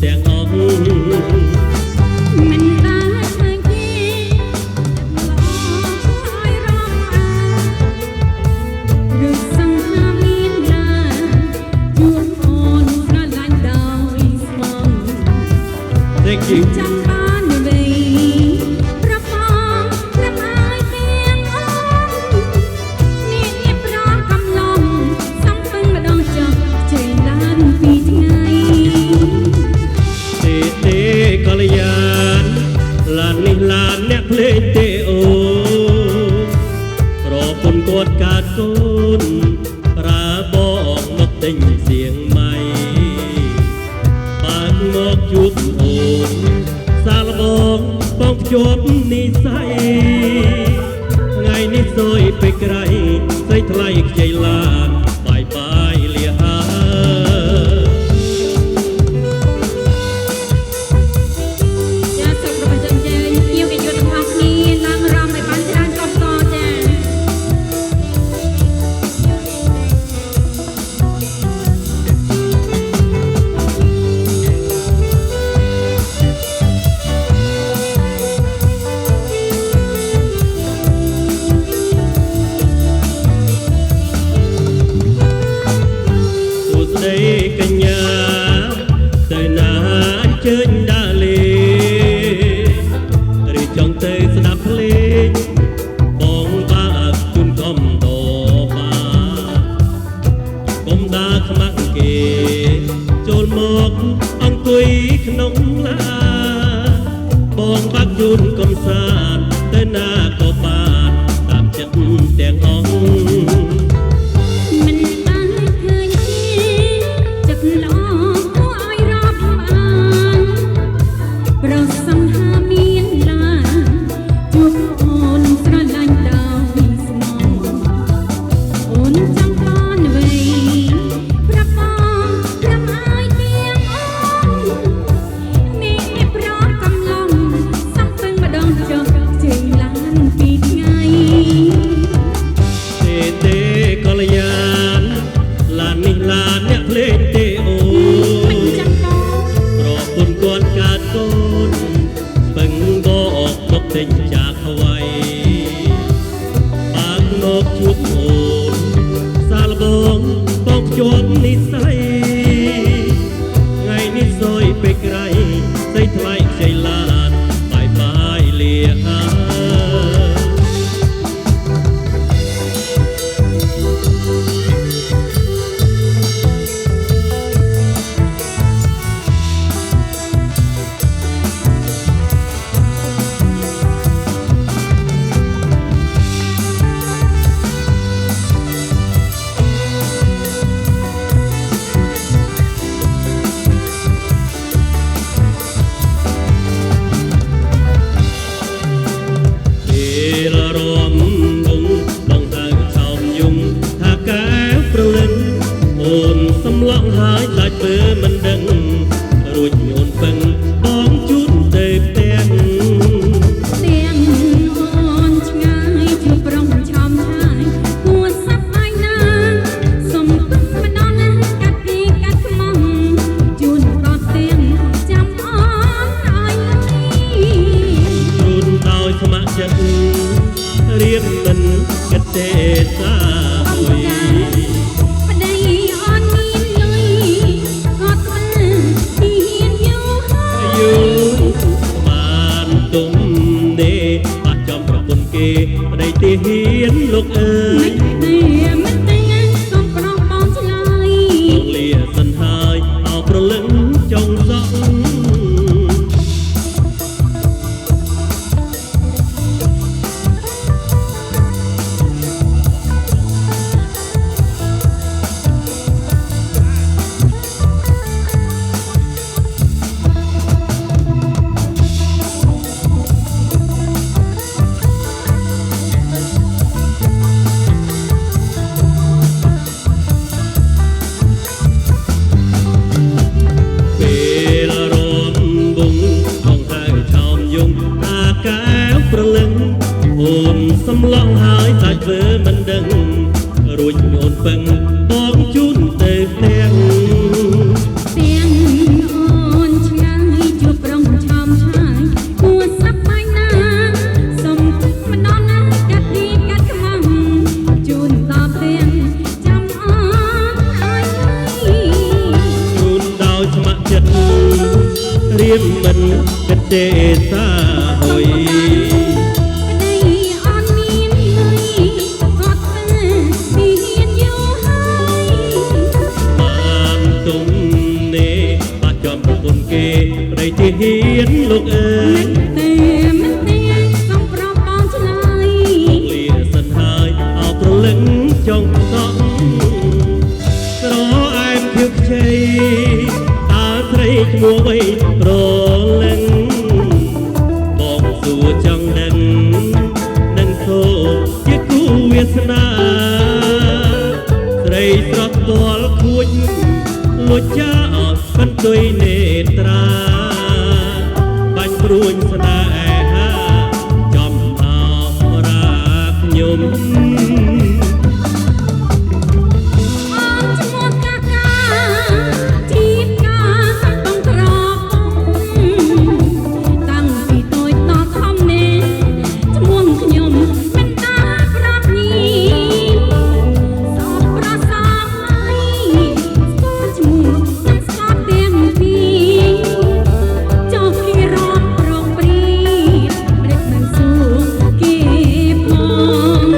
ទាំងអស់មិនបានឃើញទេឲ្យរំអាឬសង្ហាមានឡាជួបអូនស្រឡាញ់ដោយស្មង Thank you ចាំបានវេប្រប៉ងប្រម៉ាយទាំងអស់នេះៀបរងកំឡុងសំពឹងម្ដងចុះជ័យឡានពីថ្ងៃទេកល្យានឡាននេះឡានអ្នកភ្លេងទេអូប្រពន្ធគាត់កាត់កូនប្រើបងមកទិញសៀងម៉ៃបានមកជួបអូនសាលបងបងភ្ជាប់និស័យថ្ងៃនេះសួយពេកក្រៃស្រីថ្លៃខ្ចីឡានបាយបាយលាហា ចាសូមប្រពន្ធជើញភ្ញៀវកិត្តិយសទាំងអស់គ្នាឡើងរំឲ្យបានច្រើនកប់កចា សួស្ដីកញ្ញាទៅណាអញ្ជើញដើរលេឬចង់ទៅស្ដាប់ភ្លេងបងបាក់ជូនកំដបាកុំដើរខ្មាក់គេចូលមកអង្គុយក្នុងឡាបងបាក់ជូនកំសាន្តទៅណាក៏បានតាមចិត្តទាំងអស់ មិនបានឃើញទេចិត្តល្អគួរឲ្យរាប់អានប្រសង្ហាមានឡាជួបអូនស្រឡាញ់ដោយស្មងអូនចាំបានវេប្រប៉ងប្រម៉ាយទាំងអស់នេះៀបរងកំឡុងសំពឹងម្ដងចុះជ័យឡានពីថ្ងៃ ទេកល្យានឡាននេះឡានអ្នកភ្លេងទេអូ មិនចាំបង ប្រពន្ធគាត់កាត់កូនបឹងបោអอกមកទិញចាក់ថ្វាយបានមកជួបអូនសាលបងបងភ្ជាប់និស័យថ្ងៃនេះសួយពេកក្រៃស្រីថ្លៃខ្ចីឡានបាយបាយលាហា ពេលរំលងបងហៅឆោមយំថាកែវប្រលឹងអូនសំឡងហើយដាច់ពើមិនដឹងរួចអូនពឹងបងជូនទៅផ្ទះ ទាំងអូនឆ្ងាយជួបប្រុងឆោមឆាយគួរសប្បាយណាស់សុំទឹកម្ដងណាស់កាត់ពីកាត់ខ្មងជូនដល់ទាំងចាំអូនឲ្យលី ជូនដោយស្ម័គ្រចិត្តរៀបមិនគិតទេសា អ អុ ង្ យ ការប្តីអូនមានលុយក៏ធ្វើទីហ៊ានយូរហើយ យូរបានទុំទេបាត់ចំប្រពន្ធគេប្តីទីហ៊ានលោកអើយ មិនទេសូមប្រងបងឆ្លើយ បងលាសិនហើយអោប្រលឹងចុងសក់ ពេល មមិនគិតទេសាហុយ អត់មានលុយគាត់ទៅពីហ៊ានយកហើយ បានទុំនេបាក់ចំប្រពន្ធគេប្តីទីហ៊ានលោកអើយ មិនទេសំប្រងបងឆ្លើយ លាសិនហើយអោប្រលឹងចង់សក់ស្រអែមខៀវខ្ចីតើស្រីឈ្មោះអ្វីប្រលឹងបងសួរចង់ដឹងនឹងសូជាគូវាសនាស្រីស្រស់ទាល់ខួចលួចចាអត់បន្ទុយនេត្រាបាញ់ព្រួញស្នេហាចំអោរាខ្ញុំ អងឈ្មោះកាកាជីបកាបងក្របងតាំងពីតូចដល់ធំនេះឈ្មោះខ្ញុំមិនដាប្រាប់ញីសពប្រសាហើយស្គាល់ឈ្មោះមិនស្គាល់ទាំងពីរចុះគេរំប្រងព្រីម្ដេចមិនសួរគេផង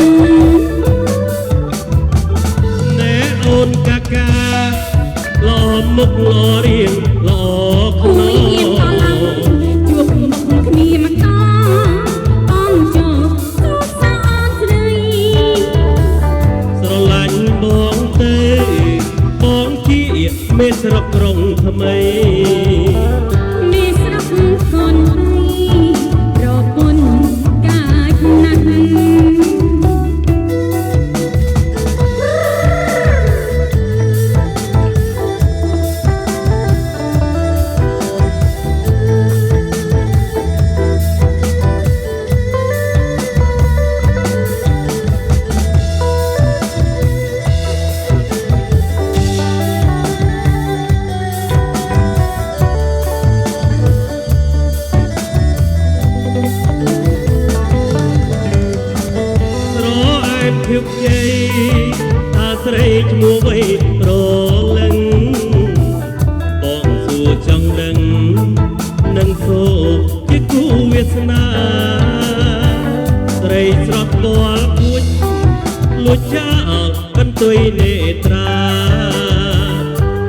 ណែអូនកាកាឡមុខឡរៀងឡខ្ន អូយអៀនក៏ឡើងជួបមុខគ្នាមកតបងជួបទូសាអូនស្រី ស្រឡាញ់បងទៅបងជាមេស្រុកក្រុងថ្មី មានស្រុកកូនហើយប្រពន្ធកាចណាស់ ស្រអែមខៀវខ្ចីថាស្រីឈ្មោះអ្វីប្រលឹងបងសួរចង់ដឹងនឹងសូជាគូវាសនាស្រីស្រស់ទាល់គួចលួចចាអត់បន្ទុយនេត្រា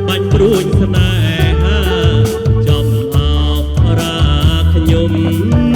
បាញ់ព្រួញស្នេហាចំអោរាខ្ញុំ